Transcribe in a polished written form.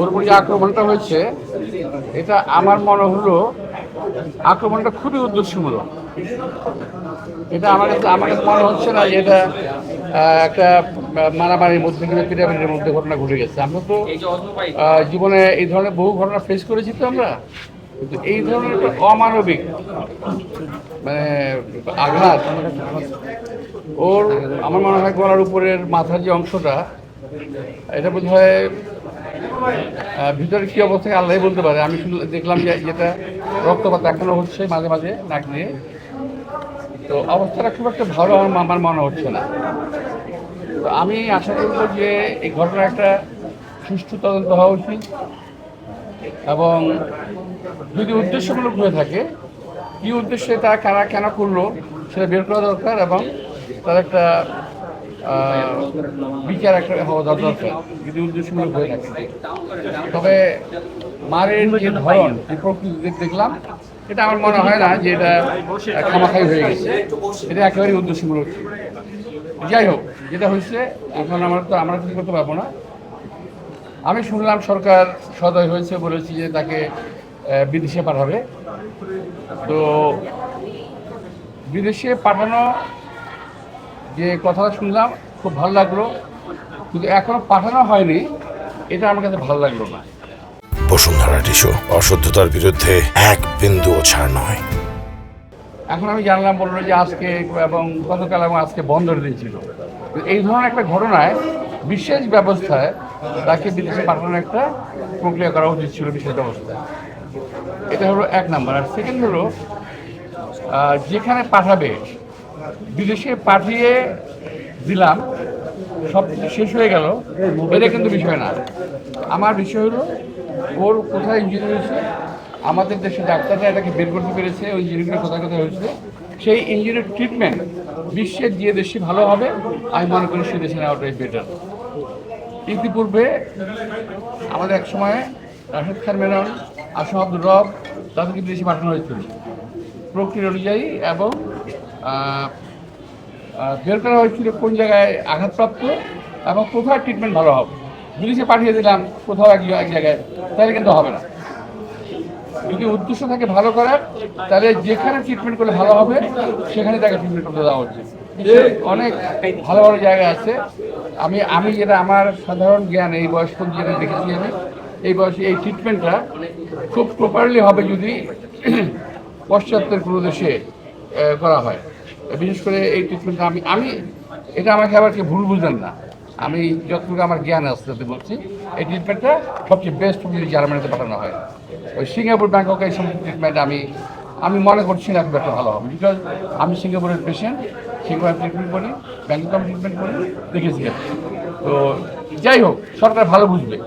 ওর উপর যে আক্রমণটা হয়েছে, এটা আমার মনে হলো আক্রমণটা খুবই উদ্দেশ্যমূলক। এটা আমার কাছে মনে হচ্ছে না যে এটা একটা মারামারির মধ্যে কিংবা পিটাপিটির মধ্যে ঘটনা ঘটে গেছে। আমরা তো জীবনে এই ধরনের বহু ঘটনা ফেস করেছি তো আমরা, কিন্তু এই ধরনের একটা অমানবিক মানে আঘাত ওর আমার মনে হয় গলার উপরের মাথার যে অংশটা, এটা বোধ হয় ভিতরে কী অবস্থায় আল্লাহ বলতে পারে। আমি শুধু দেখলাম যে যেটা রক্তপাত এখনো হচ্ছে মাঝে মাঝে নাক দিয়ে, তো অবস্থাটা খুব একটা ভালো আমার মনে হচ্ছে না। তো আমি আশা করব যে এই ঘটনার একটা সুষ্ঠু তদন্ত হওয়া উচিত, এবং যদি উদ্দেশ্যমূলক হয়ে থাকে কী উদ্দেশ্যে তারা কারা কেন করলো সেটা বের করা দরকার, এবং তার একটা বিচার একটা হওয়া দরকার যদি উদ্দেশ্যমূলক হয়ে থাকে। তবে মারের যে ধরন, যে প্রকৃতি দেখলাম, এটা আমার মনে হয় না যে এটা খামাখাই হয়ে গেছে, এটা একেবারেই উদ্দেশ্যমূলক। যাই হোক, যেটা হয়েছে এখন আমরা কিছু করতে পারবো না। আমি শুনলাম সরকার সদয় হয়েছে, বলেছি যে তাকে বিদেশে পাঠাবে। তো বিদেশে পাঠানো যে কথাটা শুনলাম খুব ভালো লাগলো, কিন্তু এখনো পাঠানো হয়নি, এটা আমার কাছে ভালো লাগলো না। বসুন্ধরা টিস্যু, অশুদ্ধতার বিরুদ্ধে এক বিন্দুও ছাড় নয়। এখন আমি জানলাম বললো যে আজকে এবং গতকাল এবং আজকে বন্ধের দিন ছিল। এই ধরনের একটা ঘটনায় বিশেষ ব্যবস্থায় তাকে বিদেশে পাঠানোর একটা প্রক্রিয়া করা উচিত ছিল, বিশেষ ব্যবস্থায়। এটা হলো এক নাম্বার। আর সেকেন্ড হলো, যেখানে পাঠাবে বিদেশে পাঠিয়ে দিলাম, সব কিছু শেষ হয়ে গেল, এটা কিন্তু বিষয় না। আমার বিষয় হলো ওর কোথায় ইঞ্জুরি হয়েছে, আমাদের দেশে ডাক্তাররা এটাকে বের করতে পেরেছে ওই ইঞ্জুরিগুলো কোথায় কোথায় হয়েছে, সেই ইঞ্জুরির ট্রিটমেন্ট বিশ্বের যে দেশে ভালো হবে আমি মনে করি সেই দেশে নেওয়াটাই বেটার। ইতিপূর্বে আমাদের এক সময় রাশেদ খান মেনন, আসম আব্দুর রব, তাদেরকে বিদেশে পাঠানো হয়েছিল প্রক্রিয়া অনুযায়ী, এবং বের করা হয়েছিল কোন জায়গায় আঘাতপ্রাপ্ত এবং কোথায় ট্রিটমেন্ট ভালো হবে। বিদেশে পাঠিয়ে দিলাম কোথাও এক জায়গায়, তাহলে কিন্তু হবে না। যদি উদ্দেশ্য থাকে ভালো করার, তাহলে যেখানে ট্রিটমেন্ট করলে ভালো হবে সেখানে তাকে ট্রিটমেন্ট করতে দেওয়া হচ্ছে। অনেক ভালো ভালো জায়গা আছে। আমি যেটা আমার সাধারণ জ্ঞান, এই বয়স পর্যন্ত যেটা দেখেছি, আমি এই বয়সে এই ট্রিটমেন্টটা খুব প্রপারলি হবে যদি পশ্চাত্যের কোনো দেশে করা হয়। বিশেষ করে এই ট্রিটমেন্টটা আমি এটা আমাকে আবার কেউ ভুল বুঝবেন না, আমি যতটুকু আমার জ্ঞান আছে তাতে বলছি, এই ট্রিটমেন্টটা সবচেয়ে বেস্ট যদি জার্মানিতে পাঠানো হয়। ওই সিঙ্গাপুর, ব্যাংকক এই সমস্ত ট্রিটমেন্ট আমি মনে করছি না খুব একটা ভালো হবে, বিকজ আমি সিঙ্গাপুরের পেশেন্ট, সিঙ্গাপুরে ট্রিটমেন্ট করি, ব্যাংকক ট্রিটমেন্ট করি, দেখেছি। তো যাই হোক, সরকার ভালো বুঝবে।